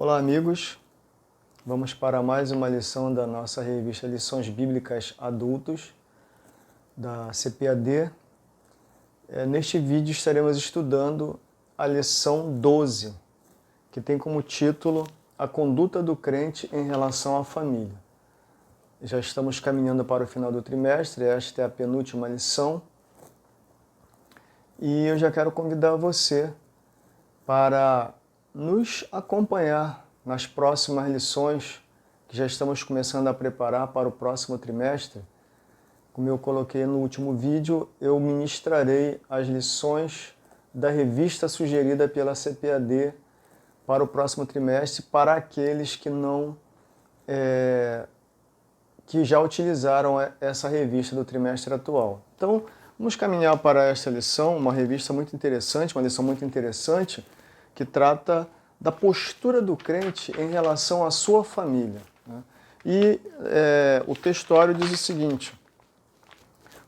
Olá, amigos. Vamos para mais uma lição da nossa revista Lições Bíblicas Adultos, da CPAD. Neste vídeo estaremos estudando a lição 12, que tem como título A Conduta do Crente em Relação à Família. Já estamos caminhando para o final do trimestre, esta é a penúltima lição. E eu já quero convidar você para nos acompanhar nas próximas lições que já estamos começando a preparar para o próximo trimestre. Como eu coloquei no último vídeo, eu ministrarei as lições da revista sugerida pela CPAD para o próximo trimestre para aqueles que que já utilizaram essa revista do trimestre atual. Então, vamos caminhar para esta lição, uma revista muito interessante, uma lição muito interessante, que trata da postura do crente em relação à sua família. E o textuário diz o seguinte: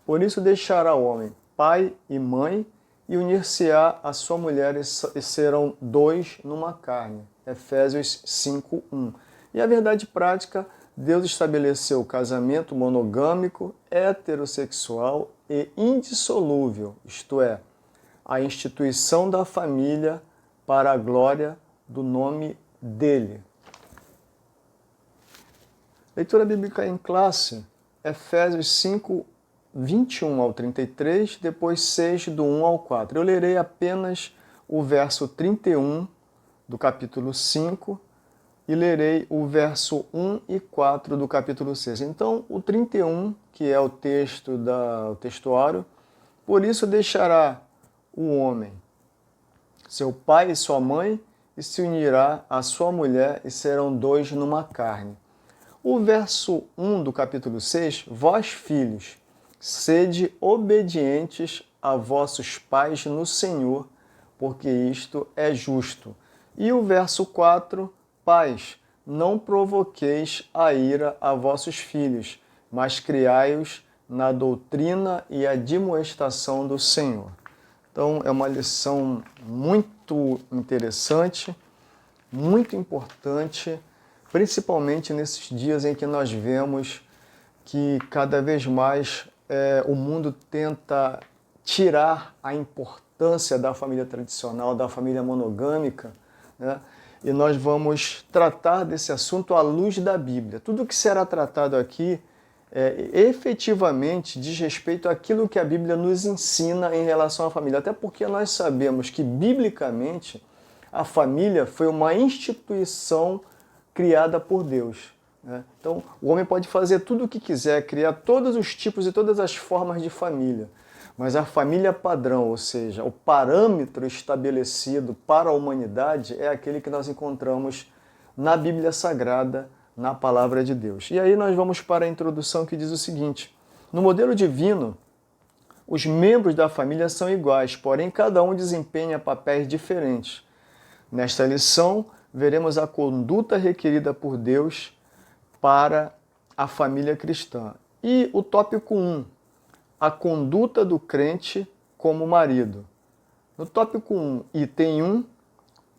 por isso deixará o homem pai e mãe e unir-se-á a sua mulher e serão dois numa carne. Efésios 5:1. E a verdade prática, Deus estabeleceu o casamento monogâmico, heterossexual e indissolúvel, isto é, a instituição da família para a glória do nome dele. Leitura bíblica em classe, Efésios 5, 21 ao 33, depois 6, do 1 ao 4. Eu lerei apenas o verso 31 do capítulo 5 e lerei o verso 1 e 4 do capítulo 6. Então, o 31, que é o textuário, por isso deixará o homem seu pai e sua mãe, e se unirá à sua mulher, e serão dois numa carne. O verso 1 do capítulo 6, vós filhos, sede obedientes a vossos pais no Senhor, porque isto é justo. E o verso 4, pais, não provoqueis a ira a vossos filhos, mas criai-os na doutrina e admoestação do Senhor. Então, é uma lição muito interessante, muito importante, principalmente nesses dias em que nós vemos que cada vez mais o mundo tenta tirar a importância da família tradicional, da família monogâmica, né? E nós vamos tratar desse assunto à luz da Bíblia. Tudo que será tratado aqui efetivamente diz respeito àquilo que a Bíblia nos ensina em relação à família. Até porque nós sabemos que, biblicamente, a família foi uma instituição criada por Deus. Então, o homem pode fazer tudo o que quiser, criar todos os tipos e todas as formas de família. Mas a família padrão, ou seja, o parâmetro estabelecido para a humanidade, é aquele que nós encontramos na Bíblia Sagrada, na Palavra de Deus. E aí nós vamos para a introdução que diz o seguinte: no modelo divino, os membros da família são iguais, porém cada um desempenha papéis diferentes. Nesta lição, veremos a conduta requerida por Deus para a família cristã. E o tópico 1, a conduta do crente como marido. No tópico 1, item 1,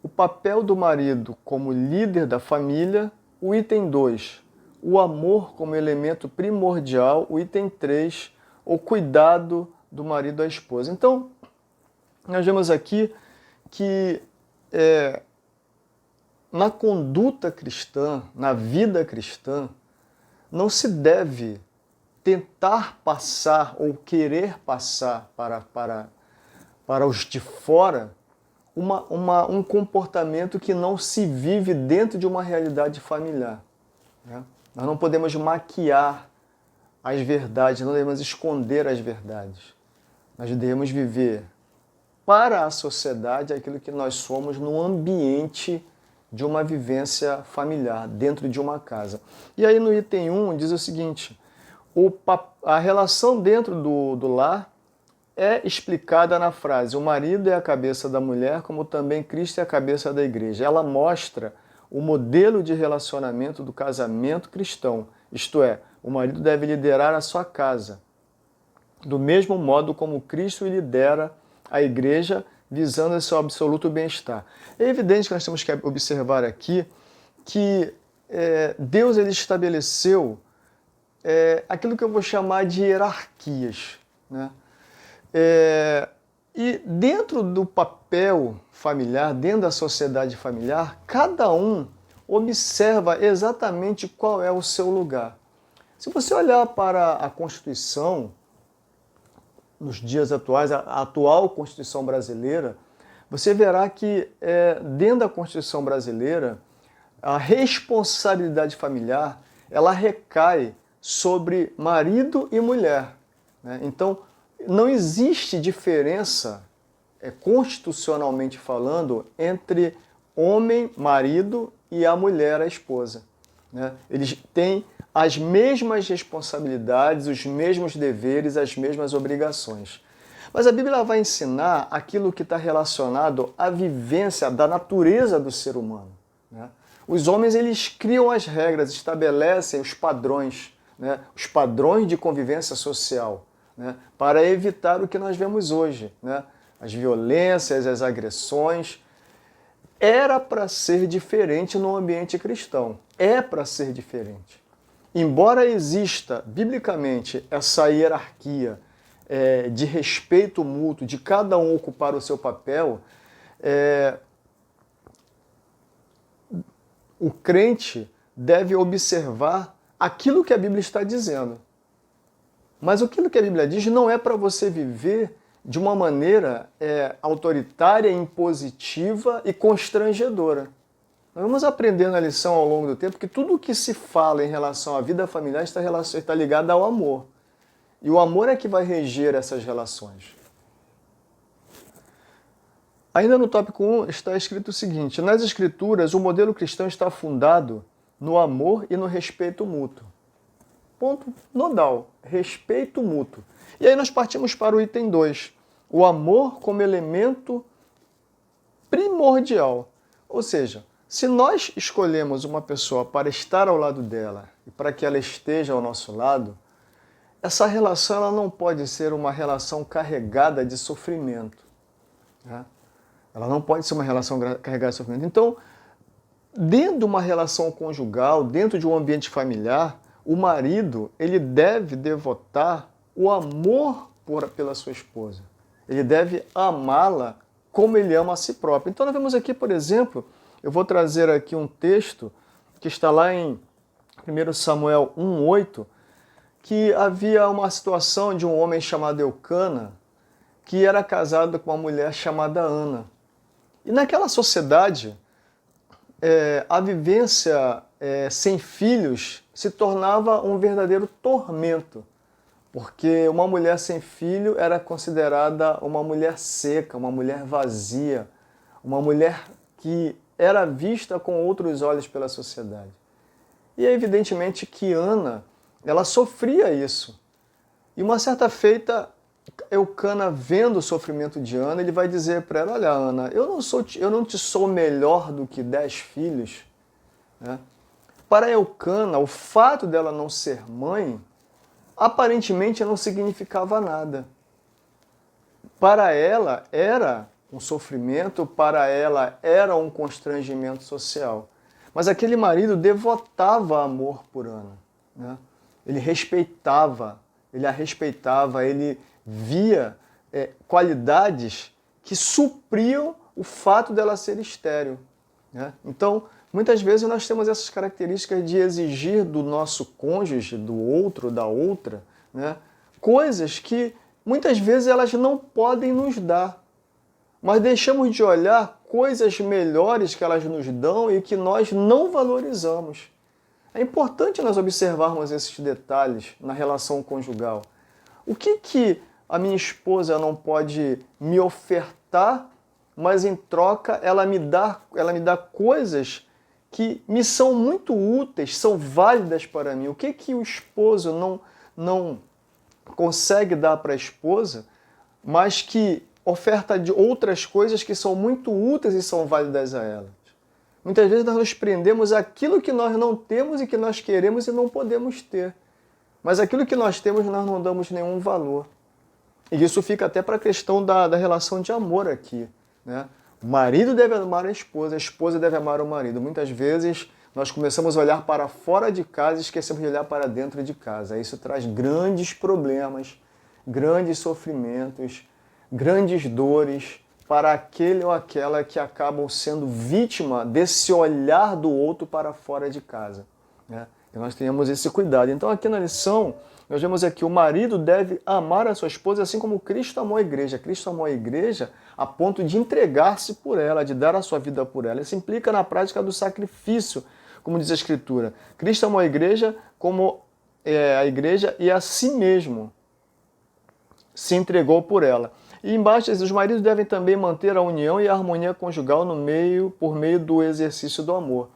o papel do marido como líder da família. O item 2, o amor como elemento primordial. O item 3, o cuidado do marido à esposa. Então, nós vemos aqui que na conduta cristã, na vida cristã, não se deve tentar passar ou querer passar para os de fora um comportamento que não se vive dentro de uma realidade familiar. Nós não podemos maquiar as verdades, não devemos esconder as verdades. Nós devemos viver para a sociedade aquilo que nós somos no ambiente de uma vivência familiar, dentro de uma casa. E aí no item 1 diz o seguinte: a relação dentro do lar é explicada na frase: o marido é a cabeça da mulher, como também Cristo é a cabeça da igreja. Ela mostra o modelo de relacionamento do casamento cristão, isto é, o marido deve liderar a sua casa, do mesmo modo como Cristo lidera a igreja, visando esse absoluto bem-estar. É evidente que nós temos que observar aqui que Deus ele estabeleceu aquilo que eu vou chamar de hierarquias, né? E dentro do papel familiar, dentro da sociedade familiar, cada um observa exatamente qual é o seu lugar. Se você olhar para a Constituição, nos dias atuais, a atual Constituição brasileira, você verá que dentro da Constituição brasileira, a responsabilidade familiar, ela recai sobre marido e mulher, né? Então, não existe diferença, constitucionalmente falando, entre homem, marido, e a mulher, a esposa, né? Eles têm as mesmas responsabilidades, os mesmos deveres, as mesmas obrigações. Mas a Bíblia vai ensinar aquilo que está relacionado à vivência da natureza do ser humano, né? Os homens eles criam as regras, estabelecem os padrões, né? Os padrões de convivência social, né? Para evitar o que nós vemos hoje, né? As violências, as agressões. Era para ser diferente no ambiente cristão. É para ser diferente. Embora exista, biblicamente, essa hierarquia de respeito mútuo, de cada um ocupar o seu papel, o crente deve observar aquilo que a Bíblia está dizendo. Mas aquilo que a Bíblia diz não é para você viver de uma maneira autoritária, impositiva e constrangedora. Nós vamos aprender na lição ao longo do tempo que tudo o que se fala em relação à vida familiar está ligado ao amor. E o amor é que vai reger essas relações. Ainda no tópico 1 está escrito o seguinte: nas Escrituras, o modelo cristão está fundado no amor e no respeito mútuo. Ponto nodal, respeito mútuo. E aí nós partimos para o item 2, o amor como elemento primordial. Ou seja, se nós escolhemos uma pessoa para estar ao lado dela e para que ela esteja ao nosso lado, essa relação ela não pode ser uma relação carregada de sofrimento, né? Ela não pode ser uma relação carregada de sofrimento. Então, dentro de uma relação conjugal, dentro de um ambiente familiar, o marido ele deve devotar o amor pela sua esposa. Ele deve amá-la como ele ama a si próprio. Então nós vemos aqui, por exemplo, eu vou trazer aqui um texto que está lá em 1 Samuel 1:8, que havia uma situação de um homem chamado Eucana, que era casado com uma mulher chamada Ana. E naquela sociedade, a vivência sem filhos se tornava um verdadeiro tormento, porque uma mulher sem filho era considerada uma mulher seca, uma mulher vazia, uma mulher que era vista com outros olhos pela sociedade. E é evidentemente que Ana, ela sofria isso. E uma certa feita, Eucana, vendo o sofrimento de Ana, ele vai dizer para ela: olha, Ana, eu não te sou melhor do que 10 filhos, né? Para Eucana, o fato dela não ser mãe, aparentemente não significava nada. Para ela era um sofrimento, para ela era um constrangimento social. Mas aquele marido devotava amor por Ana, né? Ele respeitava, ele a respeitava, ele via qualidades que supriam o fato dela ser estéril, né? Então, muitas vezes nós temos essas características de exigir do nosso cônjuge, do outro, da outra, né, coisas que muitas vezes elas não podem nos dar. Mas deixamos de olhar coisas melhores que elas nos dão e que nós não valorizamos. É importante nós observarmos esses detalhes na relação conjugal. O que a minha esposa não pode me ofertar, mas em troca ela me dá coisas que me são muito úteis, são válidas para mim? O que o esposo não consegue dar para a esposa, mas que oferta de outras coisas que são muito úteis e são válidas a elas? Muitas vezes nós nos prendemos àquilo que nós não temos e que nós queremos e não podemos ter. Mas aquilo que nós temos nós não damos nenhum valor. E isso fica até para a questão da relação de amor aqui, né? O marido deve amar a esposa deve amar o marido. Muitas vezes nós começamos a olhar para fora de casa e esquecemos de olhar para dentro de casa. Isso traz grandes problemas, grandes sofrimentos, grandes dores para aquele ou aquela que acabam sendo vítima desse olhar do outro para fora de casa, né? E nós tenhamos esse cuidado. Então aqui na lição, nós vemos aqui, o marido deve amar a sua esposa assim como Cristo amou a igreja. Cristo amou a igreja a ponto de entregar-se por ela, de dar a sua vida por ela. Isso implica na prática do sacrifício, como diz a Escritura. Cristo amou a igreja como a igreja e a si mesmo se entregou por ela. E embaixo, os maridos devem também manter a união e a harmonia conjugal por meio do exercício do amor.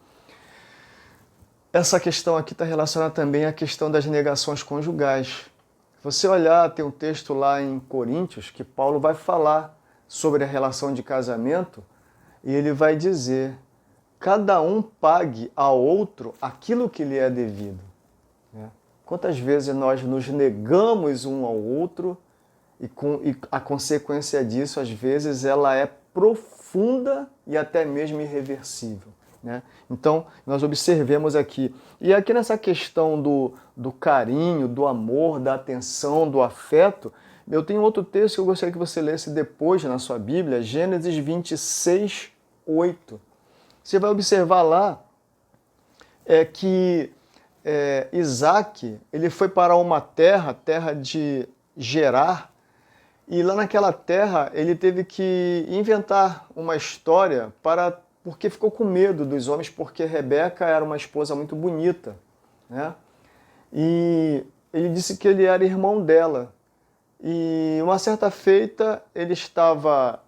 Essa questão aqui está relacionada também à questão das negações conjugais. Se você olhar, tem um texto lá em Coríntios que Paulo vai falar sobre a relação de casamento e ele vai dizer: cada um pague ao outro aquilo que lhe é devido. Quantas vezes nós nos negamos um ao outro e a consequência disso, às vezes, ela é profunda e até mesmo irreversível, né? Então, nós observemos aqui. E aqui nessa questão do carinho, do amor, da atenção, do afeto, eu tenho outro texto que eu gostaria que você lesse depois na sua Bíblia, Gênesis 26, 8. Você vai observar lá que Isaac ele foi para uma terra de Gerar, e lá naquela terra ele teve que inventar uma história porque ficou com medo dos homens, porque Rebeca era uma esposa muito bonita, né? E ele disse que ele era irmão dela. E uma certa feita ele estava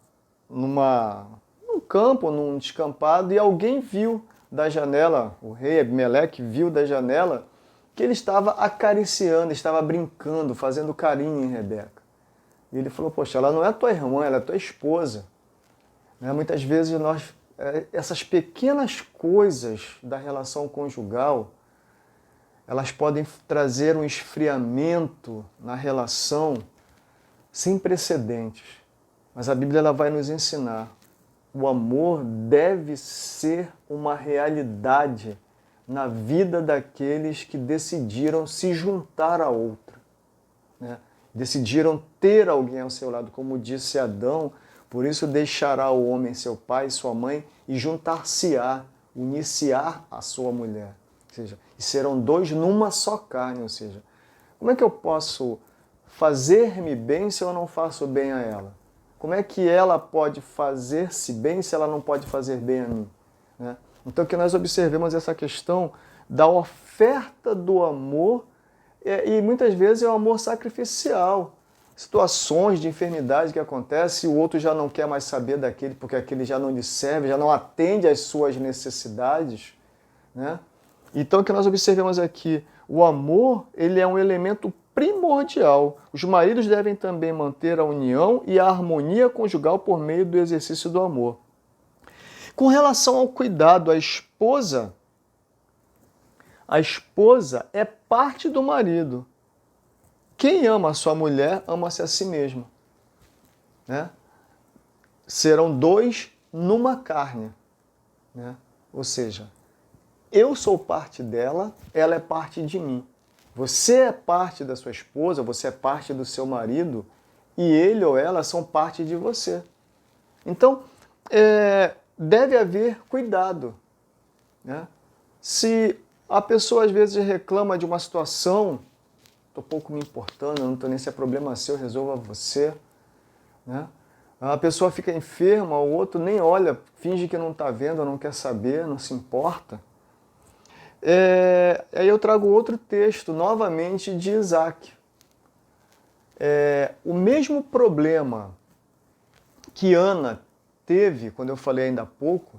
num campo, num descampado, e alguém viu da janela, o rei Abimeleque viu da janela que ele estava acariciando, estava brincando, fazendo carinho em Rebeca. E ele falou: poxa, ela não é tua irmã, ela é tua esposa. Né? Muitas vezes essas pequenas coisas da relação conjugal, elas podem trazer um esfriamento na relação sem precedentes. Mas a Bíblia ela vai nos ensinar: o amor deve ser uma realidade na vida daqueles que decidiram se juntar a outra, né? Decidiram ter alguém ao seu lado, como disse Adão, por isso deixará o homem seu pai e sua mãe e juntar-se-á, unir-se-á a sua mulher. Ou seja, e serão dois numa só carne. Ou seja, como é que eu posso fazer-me bem se eu não faço bem a ela? Como é que ela pode fazer-se bem se ela não pode fazer bem a mim? Né? Então que nós observemos essa questão da oferta do amor, e muitas vezes é um amor sacrificial. Situações de enfermidade que acontecem e o outro já não quer mais saber daquele, porque aquele já não lhe serve, já não atende às suas necessidades, né? Então que nós observemos aqui, o amor ele é um elemento primordial. Os maridos devem também manter a união e a harmonia conjugal por meio do exercício do amor. Com relação ao cuidado, a esposa é parte do marido. Quem ama a sua mulher, ama-se a si mesmo, né? Serão dois numa carne, né? Ou seja, eu sou parte dela, ela é parte de mim. Você é parte da sua esposa, você é parte do seu marido, e ele ou ela são parte de você. Então, deve haver cuidado, né? Se a pessoa às vezes reclama de uma situação, estou pouco me importando, não estou nem se é problema seu, resolva você, né? A pessoa fica enferma, o outro nem olha, finge que não está vendo, não quer saber, não se importa. Aí eu trago outro texto, novamente, de Isaac. O mesmo problema que Ana teve, quando eu falei ainda há pouco,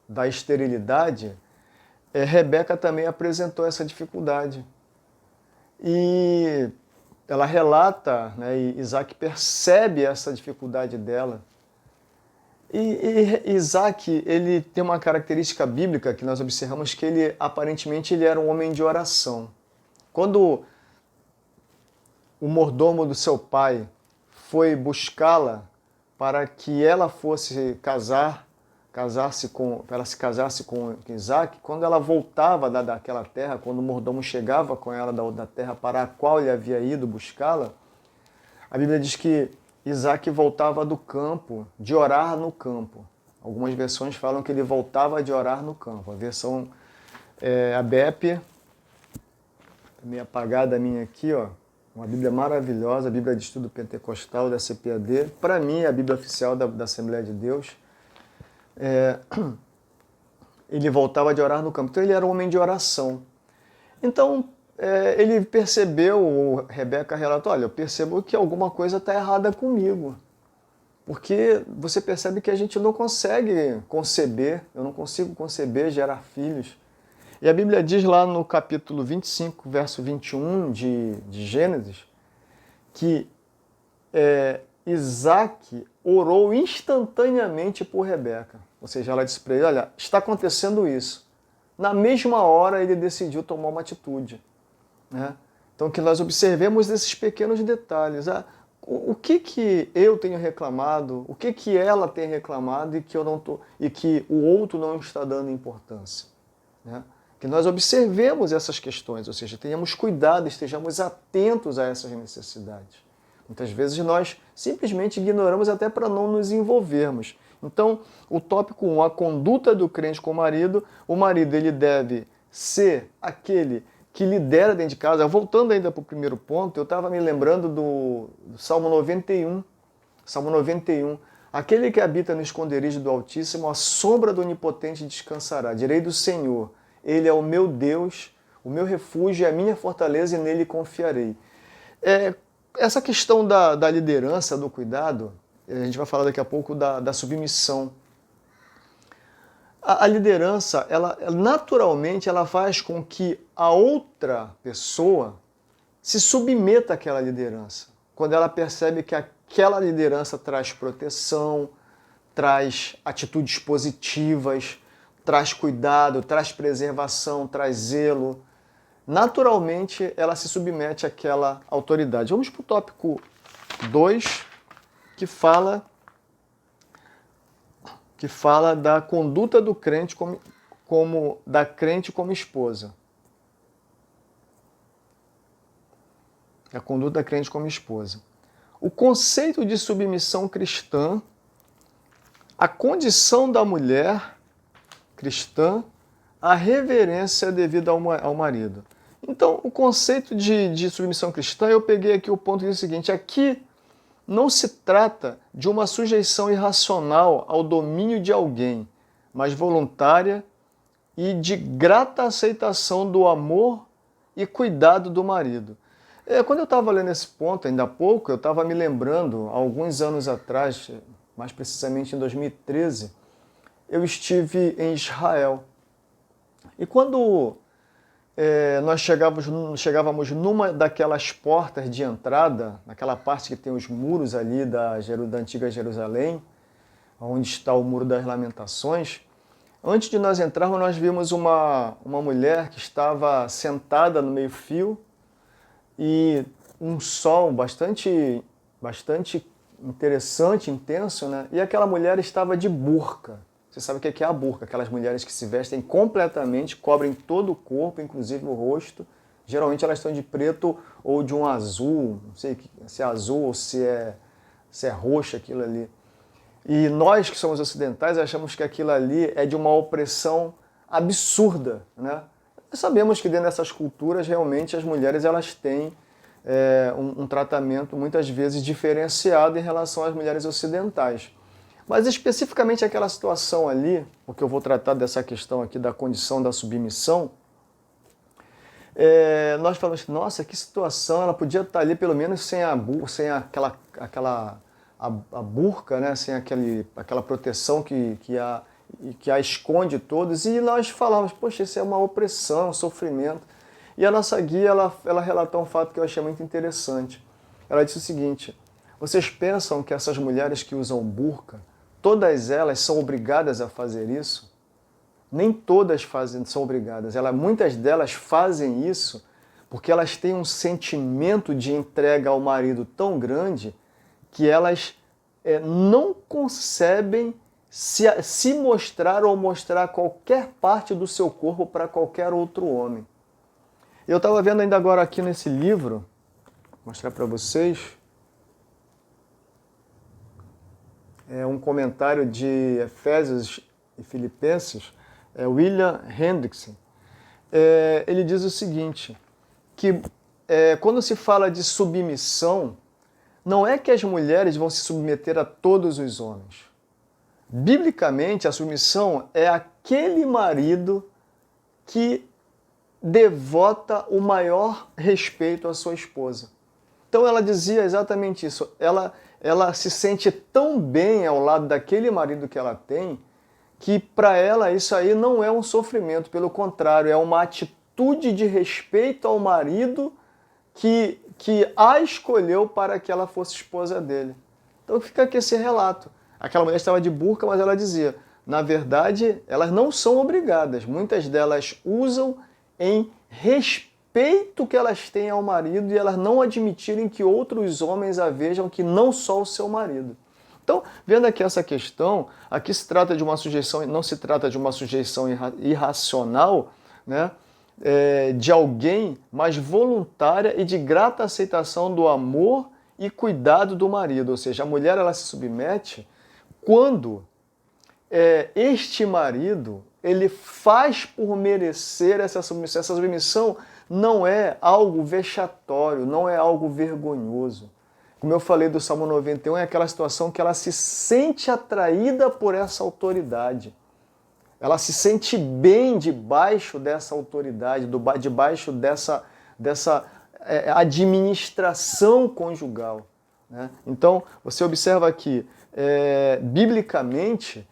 da esterilidade, Rebeca também apresentou essa dificuldade. E ela relata, né, e Isaac percebe essa dificuldade dela. E Isaac, ele tem uma característica bíblica que nós observamos que ele, aparentemente, ele era um homem de oração. Quando o mordomo do seu pai foi buscá-la para que ela fosse casar ela se casasse com Isaac, quando ela voltava daquela terra, quando o mordomo chegava com ela da terra para a qual ele havia ido buscá-la, a Bíblia diz que Isaac voltava do campo, de orar no campo. Algumas versões falam que ele voltava de orar no campo. A versão ABEP, meio apagada a minha aqui, ó, uma Bíblia maravilhosa, a Bíblia de Estudo Pentecostal da CPAD, para mim é a Bíblia oficial da Assembleia de Deus. Ele voltava de orar no campo. Então ele era um homem de oração. Então ele percebeu, Rebeca relatou, olha, eu percebo que alguma coisa está errada comigo. Porque você percebe que a gente não consegue conceber, eu não consigo conceber, gerar filhos. E a Bíblia diz lá no capítulo 25, verso 21 de Gênesis, que Isaac orou instantaneamente por Rebeca. Ou seja, ela disse para ele, olha, está acontecendo isso. Na mesma hora ele decidiu tomar uma atitude. Né? Então que nós observemos esses pequenos detalhes. O que eu tenho reclamado, o que ela tem reclamado e que eu não tô, e que o outro não está dando importância. Né? Que nós observemos essas questões, ou seja, tenhamos cuidado, estejamos atentos a essas necessidades. Muitas vezes nós simplesmente ignoramos até para não nos envolvermos. Então, o tópico 1, a conduta do crente com o marido ele deve ser aquele que lidera dentro de casa. Voltando ainda para o primeiro ponto, eu estava me lembrando do Salmo 91. Salmo 91. Aquele que habita no esconderijo do Altíssimo, a sombra do Onipotente descansará. Direi do Senhor, Ele é o meu Deus, o meu refúgio e a minha fortaleza, e nele confiarei. Essa questão da liderança, do cuidado, a gente vai falar daqui a pouco da submissão. A liderança, naturalmente, ela faz com que a outra pessoa se submeta àquela liderança. Quando ela percebe que aquela liderança traz proteção, traz atitudes positivas, traz cuidado, traz preservação, traz zelo, naturalmente ela se submete àquela autoridade. Vamos para o tópico 2, que fala da conduta do crente da crente como esposa. A conduta da crente como esposa. O conceito de submissão cristã, a condição da mulher cristã, a reverência devida ao marido. Então, o conceito de submissão cristã, eu peguei aqui o ponto seguinte, aqui não se trata de uma sujeição irracional ao domínio de alguém, mas voluntária e de grata aceitação do amor e cuidado do marido. Quando eu estava lendo esse ponto, ainda há pouco, eu estava me lembrando, alguns anos atrás, mais precisamente em 2013, eu estive em Israel. E quando nós chegávamos numa daquelas portas de entrada, naquela parte que tem os muros ali da antiga Jerusalém, onde está o Muro das Lamentações, antes de nós entrarmos, nós vimos uma mulher que estava sentada no meio-fio e um sol bastante interessante, intenso, né? E aquela mulher estava de burca. Você sabe o que é a burca? Aquelas mulheres que se vestem completamente, cobrem todo o corpo, inclusive o rosto. Geralmente elas estão de preto ou de um azul, não sei se é azul ou se é roxo aquilo ali. E nós que somos ocidentais achamos que aquilo ali é de uma opressão absurda, né? Nós sabemos que dentro dessas culturas realmente as mulheres elas têm um tratamento muitas vezes diferenciado em relação às mulheres ocidentais. Mas especificamente aquela situação ali, porque eu vou tratar dessa questão aqui da condição da submissão, nós falamos, nossa, que situação, ela podia estar ali pelo menos sem aquela burca, né? Sem aquela proteção que a esconde todos, e nós falamos, poxa, isso é uma opressão, um sofrimento. E a nossa guia, ela relatou um fato que eu achei muito interessante. Ela disse o seguinte, vocês pensam que essas mulheres que usam burca, todas elas são obrigadas a fazer isso? Nem todas são obrigadas. Muitas delas fazem isso porque elas têm um sentimento de entrega ao marido tão grande que elas não concebem se mostrar ou mostrar qualquer parte do seu corpo para qualquer outro homem. Eu estava vendo ainda agora aqui nesse livro, vou mostrar para vocês, um comentário de Efésios e Filipenses, William Hendrickson. Ele diz o seguinte, que quando se fala de submissão, não é que as mulheres vão se submeter a todos os homens. Biblicamente, a submissão é aquele marido que devota o maior respeito à sua esposa. Então ela dizia exatamente isso. Ela se sente tão bem ao lado daquele marido que ela tem, que para ela isso aí não é um sofrimento, pelo contrário, é uma atitude de respeito ao marido que a escolheu para que ela fosse esposa dele. Então fica aqui esse relato. Aquela mulher estava de burca, mas ela dizia, na verdade, elas não são obrigadas. Muitas delas usam em respeito que elas têm ao marido e elas não admitirem que outros homens a vejam que não só o seu marido. Então, vendo aqui essa questão, aqui se trata de uma sujeição, não se trata de uma sujeição irracional, né? De alguém, mas voluntária e de grata aceitação do amor e cuidado do marido. Ou seja, a mulher ela se submete quando este marido ele faz por merecer essa submissão. Essa submissão não é algo vexatório, não é algo vergonhoso. Como eu falei do Salmo 91, é aquela situação que ela se sente atraída por essa autoridade. Ela se sente bem debaixo dessa autoridade, debaixo dessa administração conjugal, né? Então, você observa aqui, biblicamente,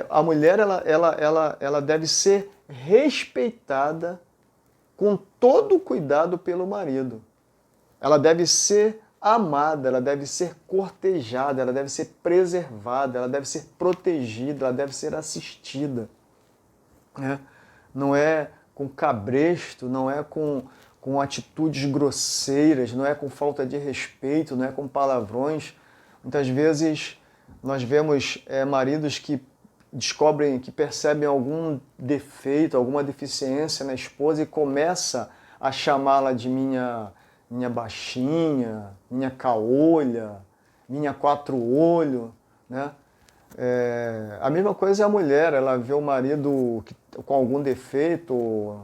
a mulher ela deve ser respeitada com todo o cuidado pelo marido. Ela deve ser amada, ela deve ser cortejada, ela deve ser preservada, ela deve ser protegida, ela deve ser assistida. Não é com cabresto, não é com atitudes grosseiras, não é com falta de respeito, não é com palavrões. Muitas vezes nós vemos maridos que descobrem, que percebem algum defeito, alguma deficiência na esposa e começa a chamá-la de minha baixinha, minha caolha, minha quatro-olho, né? A mesma coisa é a mulher, ela vê o marido com algum defeito,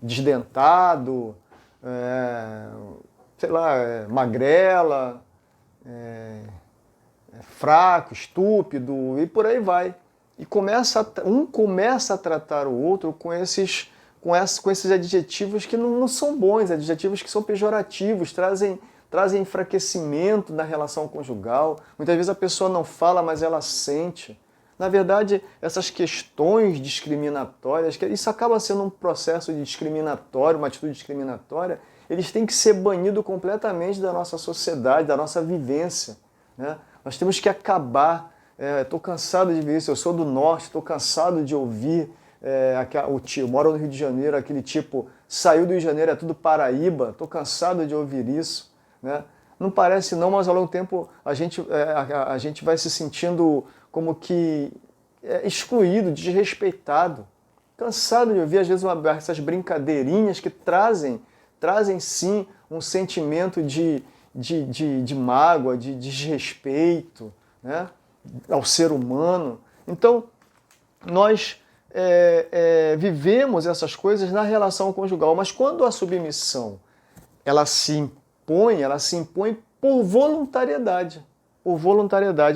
desdentado, sei lá, magrela, fraco, estúpido e por aí vai. E um começa a tratar o outro com esses adjetivos que não são bons, adjetivos que são pejorativos, trazem enfraquecimento na relação conjugal. Muitas vezes a pessoa não fala, mas ela sente. Na verdade, essas questões discriminatórias, isso acaba sendo um processo discriminatório, uma atitude discriminatória, eles têm que ser banidos completamente da nossa sociedade, da nossa vivência, né? Nós temos que acabar. Estou cansado de ver isso, eu sou do norte, estou cansado de ouvir o tio, moro no Rio de Janeiro, aquele tipo, saiu do Rio de Janeiro, é tudo Paraíba, estou cansado de ouvir isso, né? Não parece não, mas ao longo do tempo a gente vai se sentindo como que excluído, desrespeitado. Cansado de ouvir, às vezes, essas brincadeirinhas que trazem sim um sentimento de mágoa, de desrespeito, né, ao ser humano. Então, nós vivemos essas coisas na relação conjugal, mas quando a submissão ela se impõe por voluntariedade.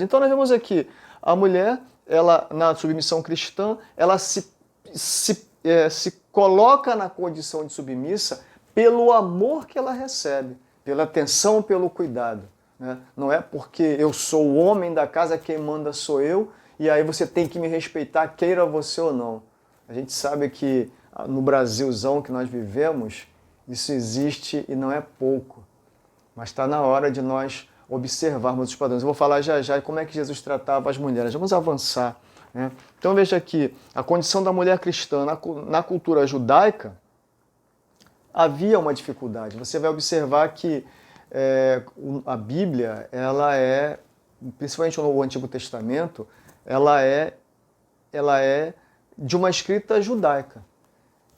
Então nós vemos aqui, a mulher, ela, na submissão cristã, ela se coloca na condição de submissa pelo amor que ela recebe, pela atenção, pelo cuidado, né? Não é porque eu sou o homem da casa, quem manda sou eu, e aí você tem que me respeitar, queira você ou não. A gente sabe que no Brasilzão que nós vivemos, isso existe e não é pouco. Mas está na hora de nós observarmos os padrões. Eu vou falar já como é que Jesus tratava as mulheres. Vamos avançar, né? Então veja aqui, a condição da mulher cristã na cultura judaica, havia uma dificuldade. Você vai observar que a Bíblia, ela principalmente no Antigo Testamento, ela é de uma escrita judaica.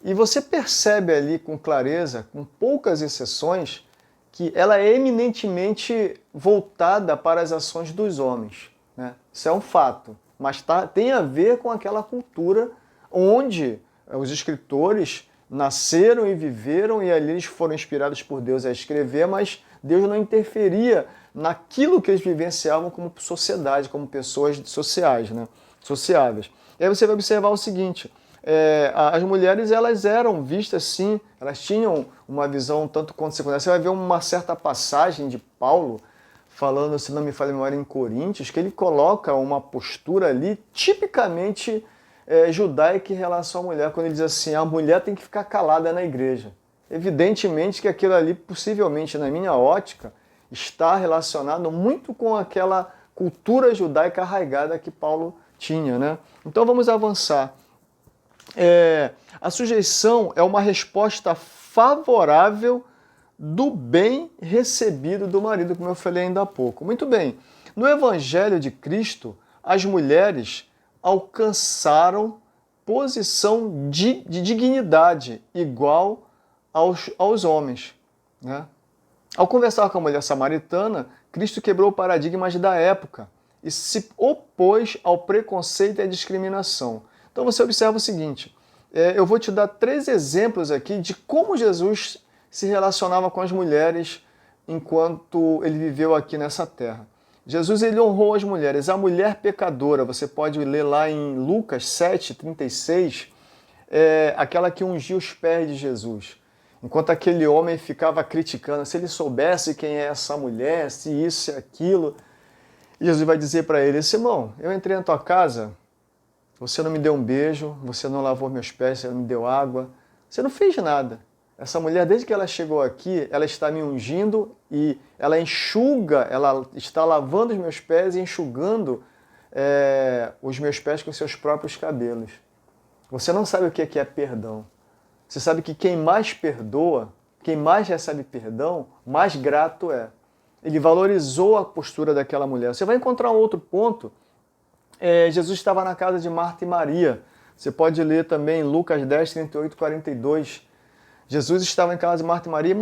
E você percebe ali com clareza, com poucas exceções, que ela é eminentemente voltada para as ações dos homens, né? Isso é um fato, mas tem a ver com aquela cultura onde os escritores nasceram e viveram e ali eles foram inspirados por Deus a escrever, mas Deus não interferia naquilo que eles vivenciavam como sociedade, como pessoas sociais, né? Sociáveis. E aí você vai observar o seguinte: as mulheres elas eram vistas sim, elas tinham uma visão tanto quanto secundária. Você vai ver uma certa passagem de Paulo falando, se não me falha a memória, em Coríntios, que ele coloca uma postura ali tipicamente judaica em relação à mulher, quando ele diz assim, a mulher tem que ficar calada na igreja. Evidentemente que aquilo ali, possivelmente na minha ótica, está relacionado muito com aquela cultura judaica arraigada que Paulo tinha, né? Então vamos avançar. A sujeição é uma resposta favorável do bem recebido do marido, como eu falei ainda há pouco. Muito bem, no Evangelho de Cristo, as mulheres alcançaram posição de dignidade igual aos homens, né? Ao conversar com a mulher samaritana, Cristo quebrou paradigmas da época e se opôs ao preconceito e à discriminação. Então você observa o seguinte, eu vou te dar 3 exemplos aqui de como Jesus se relacionava com as mulheres enquanto ele viveu aqui nessa terra. Jesus ele honrou as mulheres. A mulher pecadora, você pode ler lá em Lucas 7:36, aquela que ungiu os pés de Jesus. Enquanto aquele homem ficava criticando, se ele soubesse quem é essa mulher, se isso e aquilo, Jesus vai dizer para ele, Simão, eu entrei na tua casa, você não me deu um beijo, você não lavou meus pés, você não me deu água, você não fez nada. Essa mulher, desde que ela chegou aqui, ela está me ungindo e ela enxuga, ela está lavando os meus pés e enxugando os meus pés com seus próprios cabelos. Você não sabe o que é perdão. Você sabe que quem mais perdoa, quem mais recebe perdão, mais grato é. Ele valorizou a postura daquela mulher. Você vai encontrar um outro ponto. Jesus estava na casa de Marta e Maria. Você pode ler também em Lucas 10, 38, 42. Jesus estava em casa de Marta e Maria.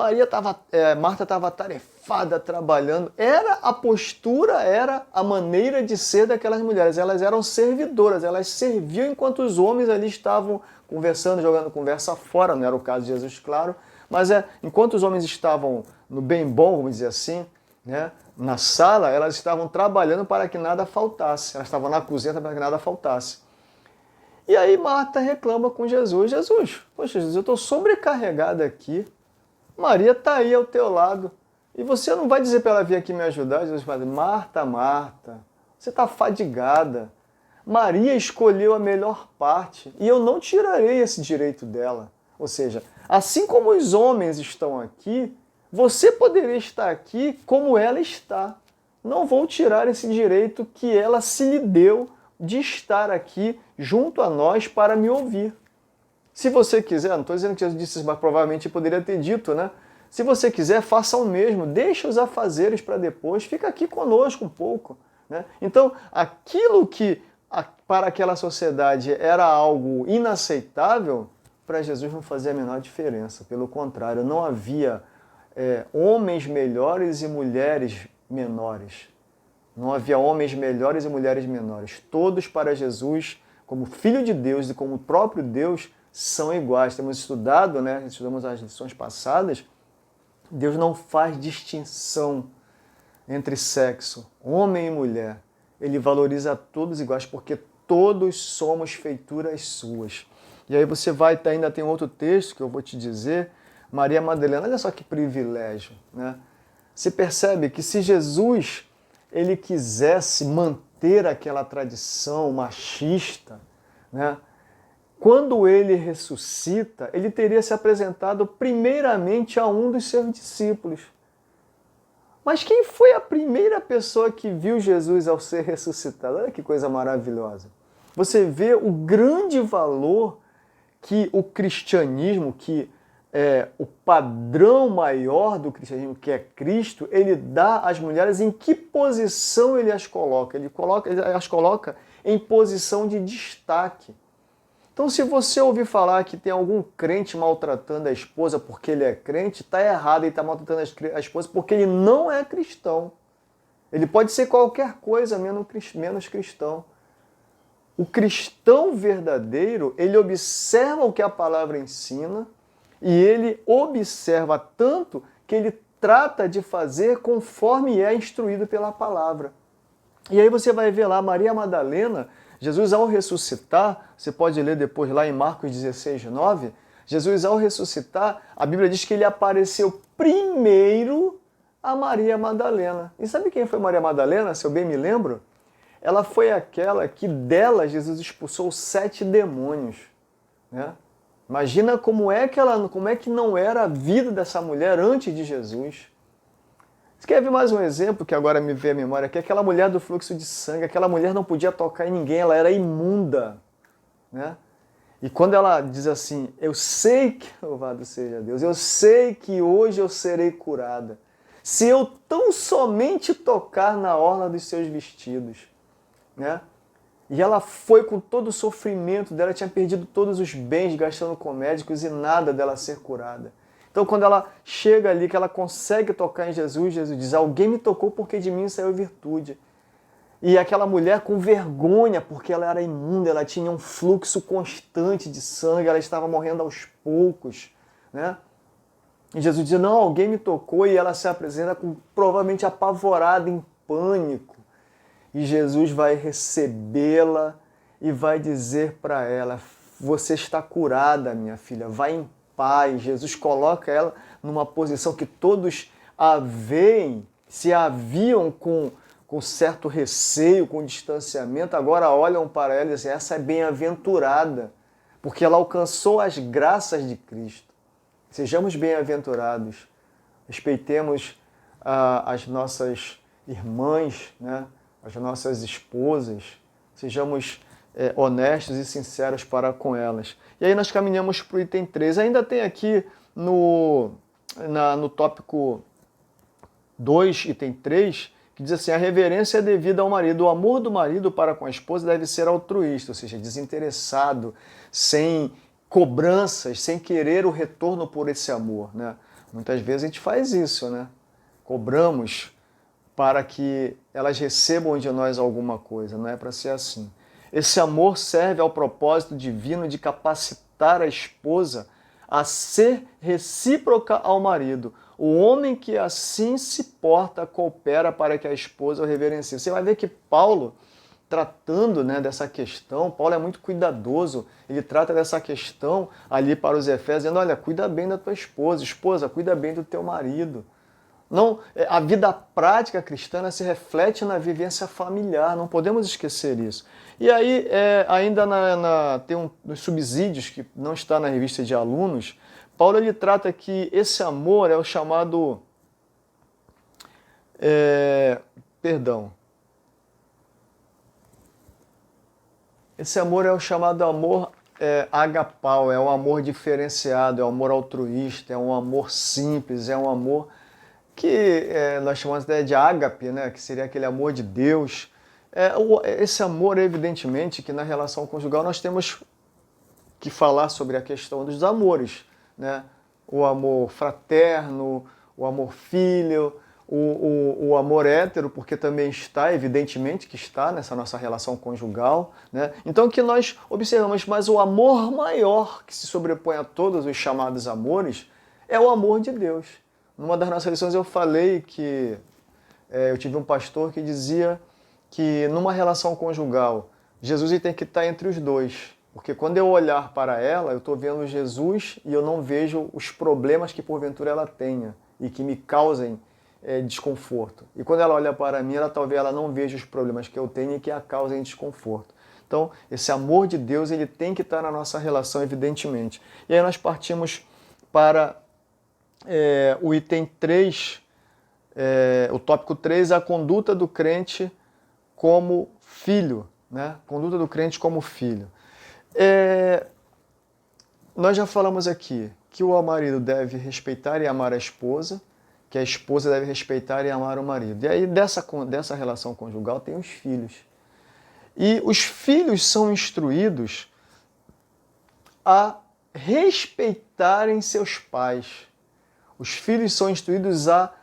Marta estava atarefada, trabalhando. Era a postura, era a maneira de ser daquelas mulheres. Elas eram servidoras, elas serviam enquanto os homens ali estavam conversando, jogando conversa fora. Não era o caso de Jesus, claro. Mas enquanto os homens estavam no bem bom, vamos dizer assim, né, na sala, elas estavam trabalhando para que nada faltasse. Elas estavam na cozinha para que nada faltasse. E aí Marta reclama com Jesus. Jesus, poxa Jesus, eu estou sobrecarregada aqui. Maria está aí ao teu lado. E você não vai dizer para ela vir aqui me ajudar? Jesus fala, Marta, Marta, você está fadigada. Maria escolheu a melhor parte e eu não tirarei esse direito dela. Ou seja, assim como os homens estão aqui, você poderia estar aqui como ela está. Não vou tirar esse direito que ela se lhe deu de estar aqui junto a nós para me ouvir. Se você quiser, não estou dizendo que Jesus disse isso, mas provavelmente poderia ter dito, né? Se você quiser, faça o mesmo, deixa os afazeres para depois, fica aqui conosco um pouco, né? Então, aquilo que para aquela sociedade era algo inaceitável, para Jesus não fazia a menor diferença. Pelo contrário, não havia homens melhores e mulheres menores. Não havia homens melhores e mulheres menores. Todos para Jesus, como Filho de Deus e como o próprio Deus, são iguais. Temos estudado, né? Estudamos as lições passadas. Deus não faz distinção entre sexo, homem e mulher. Ele valoriza todos iguais, porque todos somos feituras suas. E aí você vai, ainda tem outro texto que eu vou te dizer, Maria Madalena, olha só que privilégio, né? Você percebe que se Jesus ele quisesse manter aquela tradição machista, né? Quando ele ressuscita, ele teria se apresentado primeiramente a um dos seus discípulos. Mas quem foi a primeira pessoa que viu Jesus ao ser ressuscitado? Olha que coisa maravilhosa. Você vê o grande valor que o cristianismo, que é o padrão maior do cristianismo, que é Cristo, ele dá às mulheres em que posição ele as coloca. Ele as coloca em posição de destaque. Então, se você ouvir falar que tem algum crente maltratando a esposa porque ele é crente, está errado, ele está maltratando a esposa porque ele não é cristão. Ele pode ser qualquer coisa menos cristão. O cristão verdadeiro, ele observa o que a palavra ensina e ele observa tanto que ele trata de fazer conforme é instruído pela palavra. E aí você vai ver lá Maria Madalena, Jesus ao ressuscitar, você pode ler depois lá em Marcos 16, 9, Jesus ao ressuscitar, a Bíblia diz que ele apareceu primeiro a Maria Madalena. E sabe quem foi Maria Madalena, se eu bem me lembro? Ela foi aquela que dela Jesus expulsou 7 demônios, né? Imagina como é que não era a vida dessa mulher antes de Jesus. Você quer ver mais um exemplo que agora me veio à memória? Que é aquela mulher do fluxo de sangue. Aquela mulher não podia tocar em ninguém, ela era imunda, né? E quando ela diz assim, eu sei que, louvado seja Deus, eu sei que hoje eu serei curada, se eu tão somente tocar na orla dos seus vestidos, né? E ela foi com todo o sofrimento dela, tinha perdido todos os bens gastando com médicos e nada dela ser curada. Então quando ela chega ali, que ela consegue tocar em Jesus, Jesus diz, alguém me tocou porque de mim saiu virtude. E aquela mulher com vergonha, porque ela era imunda, ela tinha um fluxo constante de sangue, ela estava morrendo aos poucos, né? E Jesus diz, não, alguém me tocou, e ela se apresenta provavelmente apavorada, em pânico. E Jesus vai recebê-la e vai dizer para ela, você está curada, minha filha, vai em paz. Jesus coloca ela numa posição que todos a veem, se a viam com certo receio, com distanciamento, agora olham para ela e dizem, essa é bem-aventurada, porque ela alcançou as graças de Cristo. Sejamos bem-aventurados, respeitemos as nossas irmãs, né? As nossas esposas, sejamos honestos e sinceros para com elas. E aí nós caminhamos para o item 3. Ainda tem aqui no tópico 2, item 3, que diz assim, a reverência é devida ao marido. O amor do marido para com a esposa deve ser altruísta, ou seja, desinteressado, sem cobranças, sem querer o retorno por esse amor, né? Muitas vezes a gente faz isso, né? Cobramos para que elas recebam de nós alguma coisa, não é para ser assim. Esse amor serve ao propósito divino de capacitar a esposa a ser recíproca ao marido. O homem que assim se porta, coopera para que a esposa o reverencie. Você vai ver que Paulo, tratando, né, dessa questão, Paulo é muito cuidadoso, ele trata dessa questão ali para os Efésios, dizendo, olha, cuida bem da tua esposa, esposa, cuida bem do teu marido. Não, a vida prática cristã se reflete na vivência familiar, não podemos esquecer isso. E aí, ainda tem nos subsídios, que não está na revista de alunos, Paulo ele trata que esse amor é o chamado... Esse amor é o chamado amor agapau, é um amor diferenciado, é um amor altruísta, é um amor simples, é um amor que nós chamamos de ágape, né? Que seria aquele amor de Deus. Esse amor, evidentemente, que na relação conjugal nós temos que falar sobre a questão dos amores, né? O amor fraterno, o amor filho, o amor hétero, porque também está, evidentemente, que está nessa nossa relação conjugal, né? Então, que nós observamos, mas o amor maior que se sobrepõe a todos os chamados amores é o amor de Deus. Numa das nossas lições eu falei que eu tive um pastor que dizia que numa relação conjugal, Jesus tem que estar entre os dois. Porque quando eu olhar para ela, eu estou vendo Jesus e eu não vejo os problemas que porventura ela tenha e que me causem desconforto. E quando ela olha para mim, talvez ela não veja os problemas que eu tenho e que a causem desconforto. Então, esse amor de Deus ele tem que estar na nossa relação, evidentemente. E aí nós partimos para o item 3, o tópico 3, a conduta do crente como filho, né? Conduta do crente como filho. Nós já falamos aqui que o marido deve respeitar e amar a esposa, que a esposa deve respeitar e amar o marido. E aí dessa relação conjugal tem os filhos. E os filhos são instruídos a respeitarem seus pais. Os filhos são instruídos a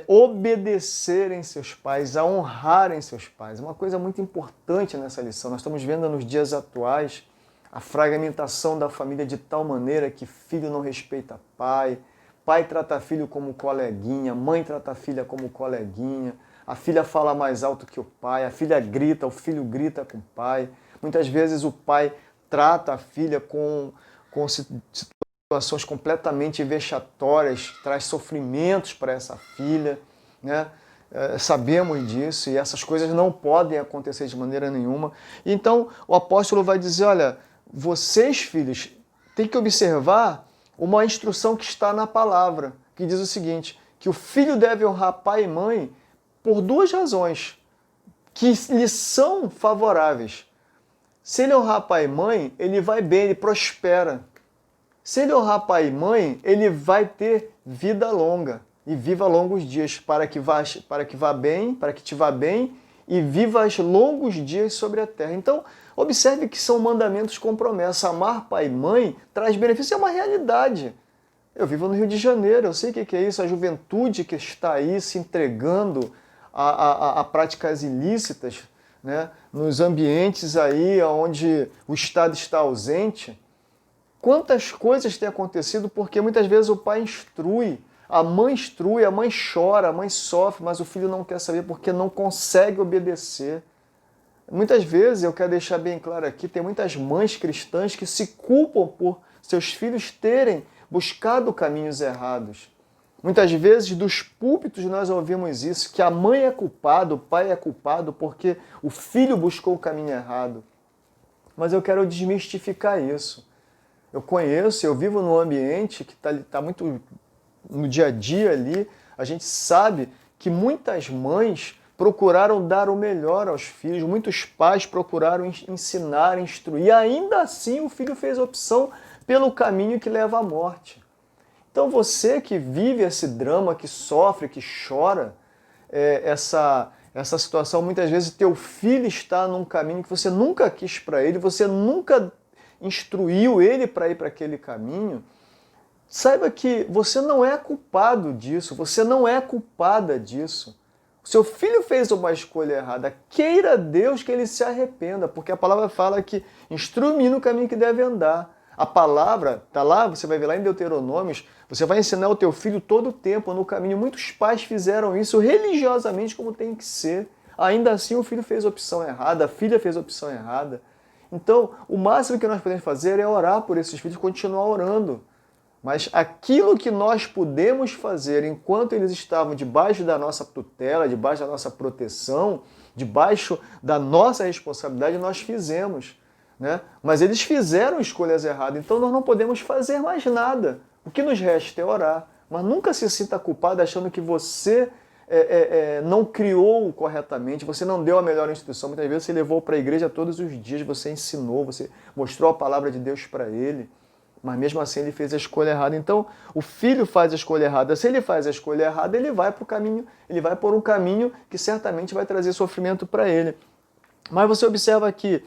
obedecerem seus pais, a honrarem seus pais. Uma coisa muito importante nessa lição. Nós estamos vendo nos dias atuais a fragmentação da família de tal maneira que filho não respeita pai, pai trata filho como coleguinha, mãe trata a filha como coleguinha, a filha fala mais alto que o pai, a filha grita, o filho grita com o pai. Muitas vezes o pai trata a filha com situações completamente vexatórias, traz sofrimentos para essa filha, né? Sabemos disso e essas coisas não podem acontecer de maneira nenhuma. Então o apóstolo vai dizer, olha, vocês filhos têm que observar uma instrução que está na palavra, que diz o seguinte, que o filho deve honrar pai e mãe por duas razões que lhe são favoráveis. Se ele honrar pai e mãe, ele vai bem, ele prospera. Se ele honrar pai e mãe, ele vai ter vida longa e viva longos dias, para que te vá bem e vivas longos dias sobre a terra. Então, observe que são mandamentos com promessa. Amar pai e mãe traz benefício, é uma realidade. Eu vivo no Rio de Janeiro, eu sei o que é isso, a juventude que está aí se entregando a práticas ilícitas, né? Nos ambientes aí onde o Estado está ausente. Quantas coisas têm acontecido porque muitas vezes o pai instrui, a mãe chora, a mãe sofre, mas o filho não quer saber porque não consegue obedecer. Muitas vezes, eu quero deixar bem claro aqui, tem muitas mães cristãs que se culpam por seus filhos terem buscado caminhos errados. Muitas vezes, dos púlpitos, nós ouvimos isso, que a mãe é culpada, o pai é culpado porque o filho buscou o caminho errado. Mas eu quero desmistificar isso. Eu vivo num ambiente que está muito no dia a dia ali. A gente sabe que muitas mães procuraram dar o melhor aos filhos, muitos pais procuraram ensinar, instruir, e ainda assim o filho fez opção pelo caminho que leva à morte. Então você que vive esse drama, que sofre, que chora, essa situação, muitas vezes teu filho está num caminho que você nunca quis para ele, você nunca instruiu ele para ir para aquele caminho, saiba que você não é culpado disso, você não é culpada disso. O seu filho fez uma escolha errada, queira Deus que ele se arrependa, porque a palavra fala que instrui o menino no caminho que deve andar. A palavra está lá, você vai ver lá em Deuteronômios, você vai ensinar o teu filho todo o tempo no caminho. Muitos pais fizeram isso religiosamente como tem que ser. Ainda assim o filho fez opção errada, a filha fez opção errada. Então, o máximo que nós podemos fazer é orar por esses filhos e continuar orando. Mas aquilo que nós podemos fazer enquanto eles estavam debaixo da nossa tutela, debaixo da nossa proteção, debaixo da nossa responsabilidade, nós fizemos, né? Mas eles fizeram escolhas erradas, então nós não podemos fazer mais nada. O que nos resta é orar. Mas nunca se sinta culpado achando que você não criou corretamente, você não deu a melhor instrução. Muitas vezes você levou para a igreja todos os dias, você ensinou, você mostrou a palavra de Deus para ele, mas mesmo assim ele fez a escolha errada. Então o filho faz a escolha errada. Se ele faz a escolha errada, ele vai para o caminho, ele vai por um caminho que certamente vai trazer sofrimento para ele. Mas você observa que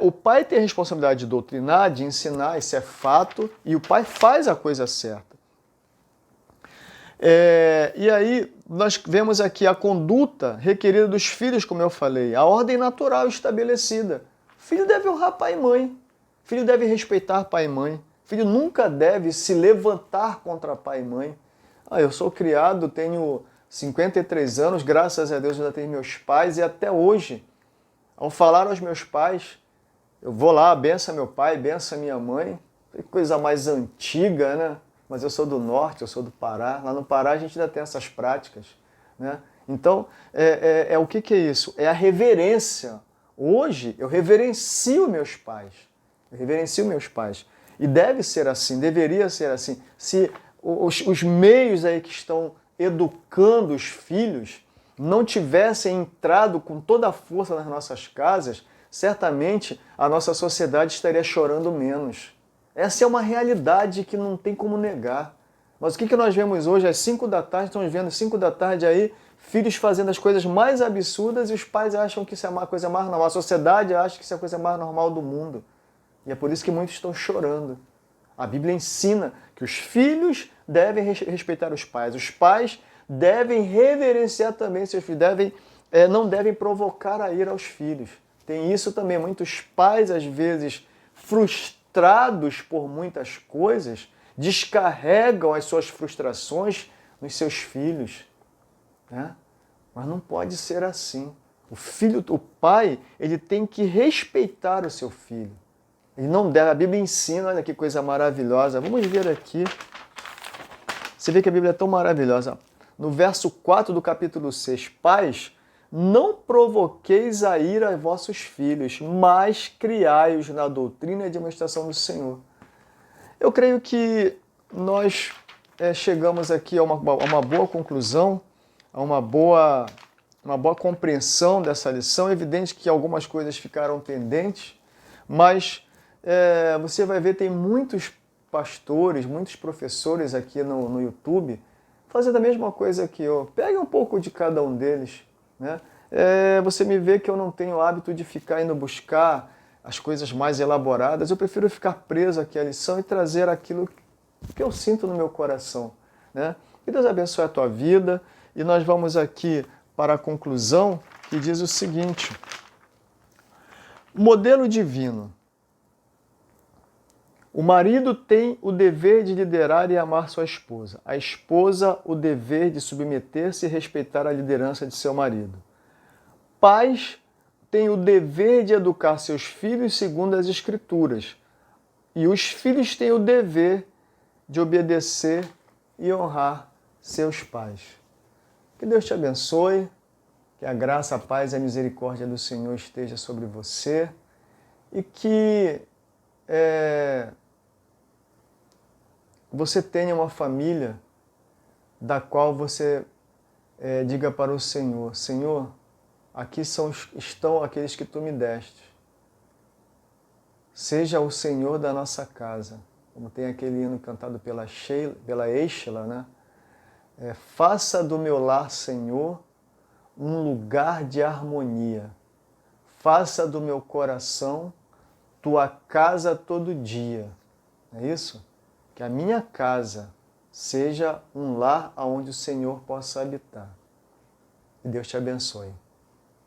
o pai tem a responsabilidade de doutrinar, de ensinar, isso é fato, e o pai faz a coisa certa. E aí nós vemos aqui a conduta requerida dos filhos, como eu falei, a ordem natural estabelecida. O filho deve honrar pai e mãe, o filho deve respeitar pai e mãe, o filho nunca deve se levantar contra pai e mãe. Eu sou criado, tenho 53 anos, graças a Deus ainda tenho meus pais, e até hoje, ao falar aos meus pais, eu vou lá, benção meu pai, benção minha mãe, que coisa mais antiga, né? Mas eu sou do norte, eu sou do Pará. Lá no Pará a gente ainda tem essas práticas, né? Então, o que é isso? É a reverência. Hoje eu reverencio meus pais. Eu reverencio meus pais. E deve ser assim, deveria ser assim. Se os meios aí que estão educando os filhos não tivessem entrado com toda a força nas nossas casas, certamente a nossa sociedade estaria chorando menos. Essa é uma realidade que não tem como negar. Mas o que nós vemos hoje às 5 da tarde, estamos vendo às 5 da tarde aí, Filhos fazendo as coisas mais absurdas e os pais acham que isso é uma coisa mais normal. A sociedade acha que isso é a coisa mais normal do mundo. E é por isso que muitos estão chorando. A Bíblia ensina que os filhos devem respeitar os pais devem reverenciar também seus filhos, não devem provocar a ira aos filhos. Tem isso também, muitos pais, às vezes, frustrados por muitas coisas, descarregam as suas frustrações nos seus filhos, né? Mas não pode ser assim. O pai, ele tem que respeitar o seu filho. Ele não deve, a Bíblia ensina, olha que coisa maravilhosa. Vamos ver aqui. Você vê que a Bíblia é tão maravilhosa. No verso 4 do capítulo 6, pais, não provoqueis a ira a vossos filhos, mas criai-os na doutrina e demonstração do Senhor. Eu creio que nós chegamos aqui a uma boa conclusão, a uma boa compreensão dessa lição. É evidente que algumas coisas ficaram pendentes, mas você vai ver, tem muitos pastores, muitos professores aqui no YouTube fazendo a mesma coisa que eu. Pegue um pouco de cada um deles, né? Você me vê que eu não tenho o hábito de ficar indo buscar as coisas mais elaboradas. Eu prefiro ficar preso aqui à lição e trazer aquilo que eu sinto no meu coração, né? Que Deus abençoe a tua vida. E nós vamos aqui para a conclusão, que diz o seguinte: modelo divino. O marido tem o dever de liderar e amar sua esposa. A esposa, o dever de submeter-se e respeitar a liderança de seu marido. Pais têm o dever de educar seus filhos segundo as Escrituras. E os filhos têm o dever de obedecer e honrar seus pais. Que Deus te abençoe, que a graça, a paz e a misericórdia do Senhor esteja sobre você e que você tenha uma família da qual você diga para o Senhor: Senhor, aqui estão aqueles que tu me deste. Seja o Senhor da nossa casa, como tem aquele hino cantado pela Eichela, né? Faça do meu lar, Senhor, um lugar de harmonia. Faça do meu coração tua casa todo dia. É isso? Que a minha casa seja um lar onde o Senhor possa habitar. E Deus te abençoe.